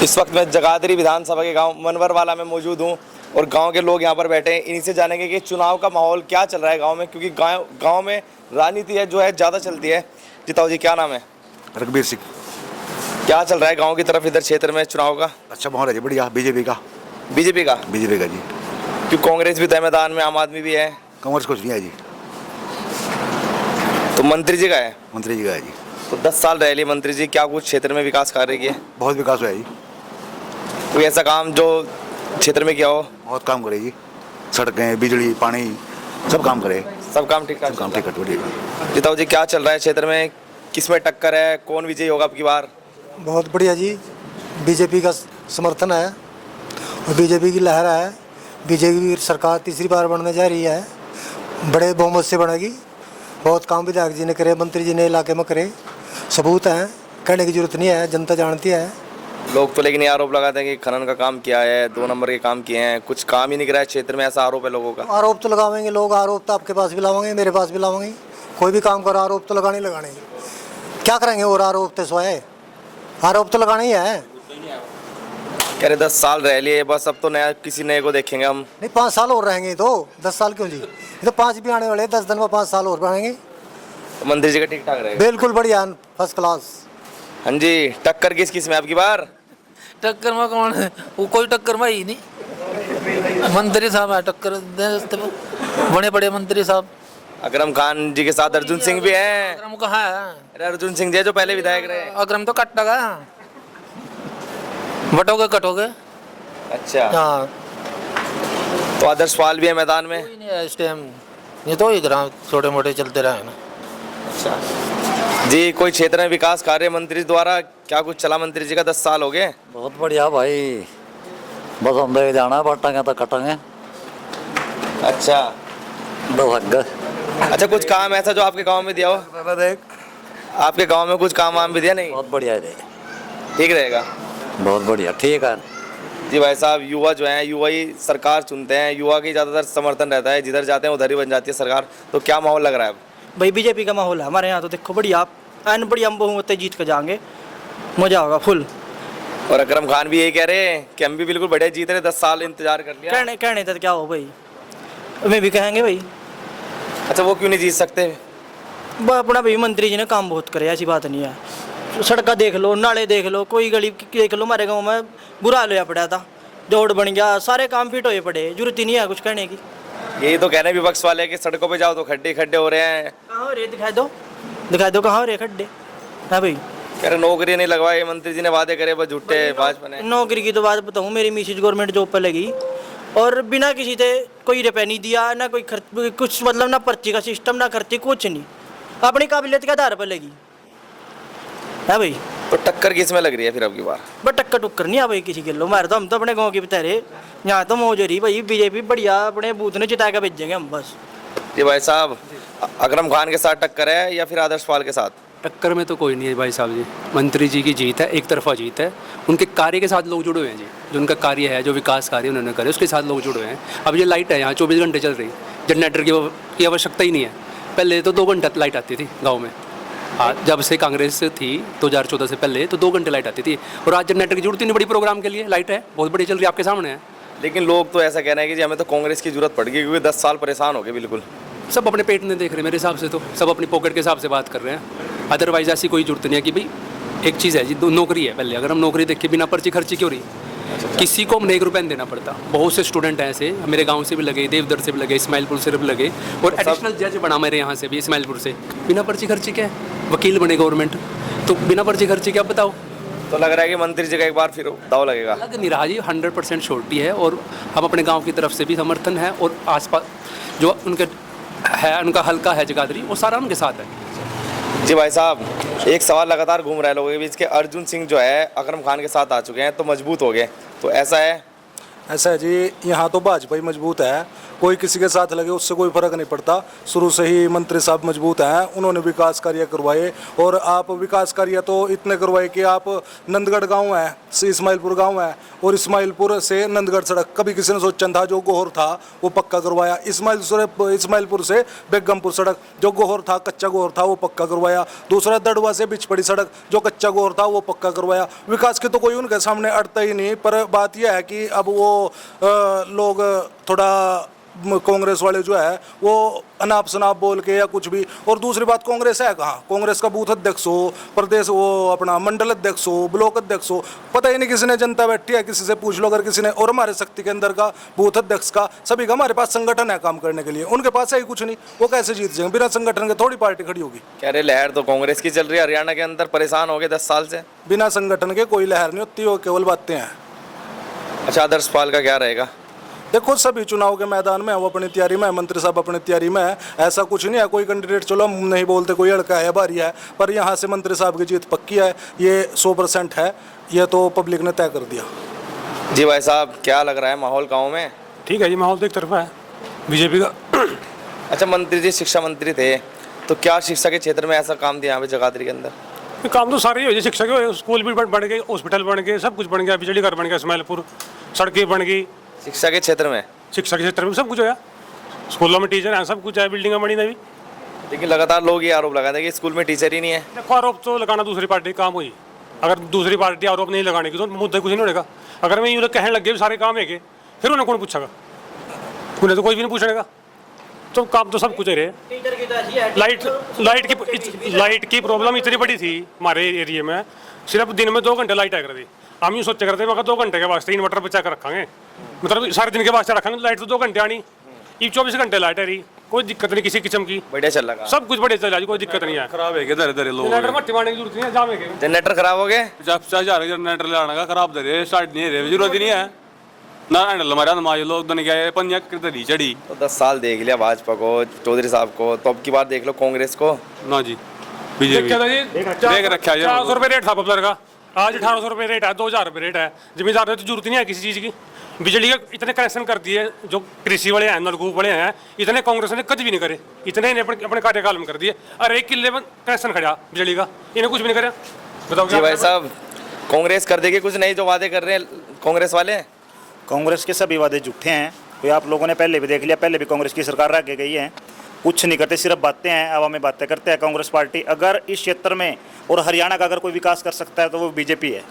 इस वक्त मैं जगाधरी विधानसभा के गांव मनवरवाला में मौजूद हूं और गांव के लोग यहां पर बैठे हैं। इन्हीं से जानेंगे कि चुनाव का माहौल क्या चल रहा है गांव में, क्योंकि गांव में राजनीति है जो है ज़्यादा चलती है। जीताओ जी, क्या नाम है? रघुबीर सिंह। क्या चल रहा है गाँव की तरफ इधर क्षेत्र में चुनाव का? अच्छा माहौल है जी, बढ़िया। बीजेपी का बीजेपी का जी। क्योंकि कांग्रेस भी है मैदान में, आम आदमी भी है। कांग्रेस कुछ नहीं है जी। तो मंत्री जी का है? मंत्री जी का है जी। तो 10 साल रह लिए मंत्री जी, क्या कुछ क्षेत्र में विकास कार्य किए? बहुत विकास हुआ है जी। कोई ऐसा काम जो क्षेत्र में किया हो? बहुत काम करे जी। सड़कें, बिजली, पानी सब काम करे। सब काम ठीक ठाक? सब काम ठीक है, बढ़िया। जीताओ जी, क्या चल रहा है क्षेत्र में? किसमें टक्कर है? कौन विजयी होगा अब की बार? बहुत बढ़िया जी। बीजेपी का समर्थन है और बीजेपी की लहर है। बीजेपी सरकार तीसरी बार बनने जा रही है, बड़े बहुमत से बनेगी। बहुत काम विधायक जी ने करे, मंत्री जी ने इलाके में करे, सबूत हैं, कहने की जरूरत नहीं है, जनता जानती है। लोग तो लेकिन ये आरोप लगाते हैं कि खनन का काम किया है, 2 नंबर के काम किए हैं, कुछ काम ही नहीं करा है क्षेत्र में, ऐसा आरोप है लोगों का। आरोप तो लगावेंगे लोग, आरोप तो आपके पास भी लावेंगे, मेरे पास भी लावेंगे। कोई भी काम करो आरोप तो लगाने क्या करेंगे? और आरोप तो सोए, आरोप तो लगाना ही है। कह रहे 10 साल रह लिए बस, अब तो नया किसी नए को देखेंगे हम। नहीं, 5 साल और रहेंगे तो 10 साल क्यों जी? ये तो 5 भी आने वाले, 10 दिन में 5 साल और बढ़ेंगे। तो मंत्री जी का ठीक ठाक रहेगा? बिल्कुल बढ़िया, फर्स्ट क्लास। हाँ जी, टक्कर किस में आपकी बार? टक्कर में कौन है? वो कोई टक्कर में ही नहीं। मंत्री साहब है टक्कर बड़े बड़े मंत्री साहब। अकरम खान जी के साथ अर्जुन सिंह भी हैं। अकरम कहाँ है? अरे अर्जुन सिंह जी जो पहले विधायक रहे। अकरम तो कट्टा बटोगे कटोगे। अच्छा, हाँ, तो आदर्श पाल भी है मैदान में? कोई नहीं है इस टाइम। ये तो इधर छोटे मोटे चलते रहे ना। अच्छा जी, कोई क्षेत्र में विकास कार्य मंत्री द्वारा क्या कुछ चला? मंत्री जी का 10 साल हो गए। बहुत बढ़िया भाई, बस हम देख जाना है, बटेंगे तो कटेंगे। अच्छा, दो कुछ काम ऐसा जो आपके गांव में दिया हो? देख, आपके गांव में कुछ काम वाम भी दिया? नहीं, बहुत बढ़िया है, ठीक रहेगा। बहुत बढ़िया, ठीक है जी भाई साहब, युवा जो हैं, युवा ही सरकार चुनते हैं, युवा की ज़्यादातर समर्थन रहता है, जिधर जाते हैं उधर ही बन जाती है सरकार। तो क्या माहौल लग रहा है अब? भाई बीजेपी का माहौल है हमारे यहाँ तो। देखो बढ़िया, एन बढ़िया हम बहुमत जीत कर जाएंगे, मजा होगा फुल। और अकरम खान भी यही कह रहे हैं कि हम भी बिल्कुल बढ़िया जीत रहे, 10 साल इंतजार कर लिया। कहने तो क्या हो भाई, मैं भी कहेंगे भाई। अच्छा, वो क्यों नहीं जीत सकते? अपना भाई मंत्री जी ने काम बहुत करे, ऐसी बात नहीं है। सड़का देख लो, नाले देख लो, कोई गली देख लो। हमारे गाँव में बुरा हाल होया पड़ा था, रोड बन गया, सारे काम फिट होए पड़े, जरूरत ही नहीं है कुछ कहने की। यही तो कहने विपक्ष वाले कि सड़कों पे जाओ तो खड्डे खड्डे हो रहे हैं। कहाँ हो रहे? दिखाई दो कहाँ हो रहे खड्डे? हाँ भाई, कह रहे नौकरी नहीं लगवाई, मंत्री जी ने वादे करे बस झूठे भाजपा ने। नौकरी की तो बात बताऊँ, मेरी मिसेज गवर्नमेंट जॉब पर लगी और बिना किसी से कोई रुपये नहीं दिया, ना कोई खर्च, कुछ मतलब ना पर्ची का सिस्टम, ना खर्ची, कुछ नहीं, अपनी काबिलियत के आधार पर लगी है भाई। तो टक्कर किस में लग रही है फिर अब की बार? बट टक्कर टुक्कर नहीं आ भाई किसी के लो। मारे तो हम तो अपने गाँव के बतेरे, यहाँ तो मौज हो रही भाई। बीजेपी बढ़िया, अपने बूथ ने जिता के भेजेंगे हम बस। जी भाई साहब, अकरम खान के साथ टक्कर है या फिर आदर्श पाल के साथ? टक्कर में तो कोई नहीं है भाई साहब जी। मंत्री जी की जीत है, एक तरफा जीत है। उनके कार्य के साथ लोग जुड़े हुए हैं जी। जो उनका कार्य है, जो विकास कार्य उन्होंने करे, उसके साथ लोग जुड़े हुए हैं। अब ये लाइट है यहाँ 24 घंटे चल रही, जनरेटर की आवश्यकता ही नहीं है। पहले तो 2 घंटे लाइट आती थी गाँव में। जब से कांग्रेस थी 2014 से पहले तो 2 घंटे लाइट आती थी, और आज जनरेटर की जरूरत ही नहीं पड़ी प्रोग्राम के लिए। लाइट है, बहुत बड़ी चल रही है, आपके सामने है। लेकिन लोग तो ऐसा कह रहे हैं कि जी हमें तो कांग्रेस की जरूरत पड़ गई, क्योंकि 10 साल परेशान हो गए बिल्कुल। सब अपने पेट में देख रहे हैं मेरे हिसाब से, तो सब अपनी पॉकेट के हिसाब से बात कर रहे हैं। अदरवाइज ऐसी कोई जरूरत नहीं है कि भाई एक चीज़ है जी, नौकरी है। पहले अगर हम नौकरी देखें, बिना पर्ची खर्ची क्यों रही? किसी को 1 रुपया नहीं देना पड़ता। बहुत से स्टूडेंट हैं ऐसे, मेरे गांव से भी लगे, देवदर से भी लगे, इस्माइलपुर से भी लगे, और एडिशनल जज बना मेरे यहाँ से भी, इस्माइलपुर से। बिना पर्ची खर्ची क्या है? वकील बने गवर्नमेंट, तो बिना पर्ची खर्ची क्या बताओ? तो लग रहा है कि मंत्री जी का एक बार फिर दाव लगेगा। लग नहीं रहा जी, 100% श्योरिटी है। और हम अपने गाँव की तरफ से भी समर्थन है, और आसपास जो उनके है, उनका हल्का है जगाधरी, वो सारा उनके साथ है। जी भाई साहब, एक सवाल लगातार घूम रहा है लोगों के बीच के, अर्जुन सिंह जो है अकरम खान के साथ आ चुके हैं तो मजबूत हो गए, तो ऐसा है? ऐसा है जी, यहाँ तो भाजपा ही मजबूत है, कोई किसी के साथ लगे उससे कोई फर्क नहीं पड़ता। शुरू से ही मंत्री साहब मजबूत हैं, उन्होंने विकास कार्य करवाए। और आप विकास कार्य तो इतने करवाए कि आप नंदगढ़ गांव है, इस्माइलपुर गांव है, और इस्माइलपुर से नंदगढ़ सड़क कभी किसी ने सोचा था, जो गोहर था वो पक्का करवाया। इस्माइलपुर से बेगमपुर सड़क, जो गोहर था, कच्चा गोहर था, वो पक्का करवाया। दूसरा दड़वा से बिचपड़ी सड़क, जो कच्चा गोहर था, वो पक्का करवाया। विकास के तो कोई उनके सामने अड़ता ही नहीं। पर बात यह है कि अब वो लोग थोड़ा कांग्रेस वाले जो है वो अनाप शनाप बोल के या कुछ भी। और दूसरी बात, कांग्रेस है कहाँ? कांग्रेस का बूथ अध्यक्ष हो, प्रदेश वो अपना मंडल अध्यक्ष हो, ब्लॉक अध्यक्ष हो, पता ही नहीं किसी ने। जनता बैठी है, किसी से पूछ लो अगर किसी ने। और हमारे शक्ति के अंदर का बूथ अध्यक्ष का सभी का हमारे पास संगठन है काम करने के लिए, उनके पास है ही कुछ नहीं। वो कैसे जीत जाएंगे? बिना संगठन के थोड़ी पार्टी खड़ी होगी। कह रहे लहर तो कांग्रेस की चल रही है हरियाणा के अंदर, परेशान हो गए 10 साल से। बिना संगठन के कोई लहर नहीं होती, वो केवल बातें हैं। अच्छा, आदर्श पाल का क्या रहेगा? देखो, सभी चुनाव के मैदान में वो अपनी तैयारी में है, मंत्री साहब अपनी तैयारी में है। ऐसा कुछ नहीं है कोई कैंडिडेट, चलो हम नहीं बोलते कोई लड़का है भारी है, पर यहाँ से मंत्री साहब की जीत पक्की है, ये 100% है। ये तो पब्लिक ने तय कर दिया। जी भाई साहब, क्या लग रहा है माहौल गाँव में? ठीक है जी, माहौल तो एक तरफा है बीजेपी का। अच्छा, मंत्री जी शिक्षा मंत्री थे, तो क्या शिक्षा के क्षेत्र में ऐसा काम दिया यहाँ पे जगाधरी के अंदर? ये काम तो सारे ही हो, शिक्षा के स्कूल भी बन गए, हॉस्पिटल बन गए, सब कुछ बन गया, बिजली घर बन गया, इस्माइलपुर सड़कें बन गई। शिक्षा के क्षेत्र में? शिक्षा के क्षेत्र में सब कुछ होया, स्कूलों में टीचर हैं, सब कुछ है, बिल्डिंगें बनी नवी। लेकिन लगातार लोग ये आरोप लगाते हैं कि स्कूल में टीचर ही नहीं है। देखो, आरोप तो लगाना दूसरी पार्टी का काम हुई। अगर दूसरी पार्टी आरोप नहीं लगाने की तो मुद्दा कुछ नहीं होगा। अगर मैं यूँ कहने लग गया सारे काम है कि फिर उन्हें कौन पूछेगा? उन्हें तो कोई भी नहीं पूछेगा। तो काम तो सब कुछ है रहे। लाइट की प्रॉब्लम इतनी बड़ी थी हमारे एरिया में, सिर्फ दिन में 2 घंटे लाइट आया करती। हम यूँ सोचा करते मगर 2 घंटे के वास्ते इन्वर्टर बचा कर रखेंगे, मतलब सारे दिन के वास्ते रखेंगे। लाइट तो 2 घंटे आनी, ये 24 घंटे लाइट है रही, कोई दिक्कत नहीं किसी किस्म की। बढ़िया चल रहा, सब कुछ बढ़िया चल रहा है, कोई दिक्कत नहीं है। खराब है इधर इधर लोग जनरेटर मट्टी मारने की जरूरत नहीं है, जामे के जनरेटर खराब हो गए। 50,000 जनरेटर लाने का खराब दे स्टार्ट नहीं है, जरूरत ही नहीं है ना। हैंडल हमारा नमाज लोग तो नहीं गए, पंजा की चढ़ी। तो 10 साल देख लिया भाजपा को, चौधरी साहब को, तो अब की बार देख लो कांग्रेस को ना जी। बीजेपी देख रखा है 400 रुपये रेट था पॉपुलर का, आज 1800 रुपये रेट है, 2000 रुपये रेट है। जमींदार ने तो जरूरत नहीं है किसी चीज़ की। बिजली के इतने कनेक्शन कर दिए जो कृषि वाले हैं, नलकूप वाले हैं, इतने कांग्रेस ने कभी भी नहीं करे। इतने इन्हें अपने कार्यकाल में कर दिए। अरे 1 किले में कनेक्शन खड़ा बिजली का, इन्हें कुछ भी नहीं करे। बताओ जी भाई साहब, कांग्रेस कर देगी कुछ नहीं जो वादे कर रहे हैं कांग्रेस वाले? कांग्रेस के सभी वादे झूठे हैं। तो आप लोगों ने पहले भी देख लिया, पहले भी कांग्रेस की सरकार रह के गई है, कुछ नहीं करते, सिर्फ बातें हैं, हवा में बातें करते हैं कांग्रेस पार्टी। अगर इस क्षेत्र में और हरियाणा का अगर कोई विकास कर सकता है तो वो बीजेपी है।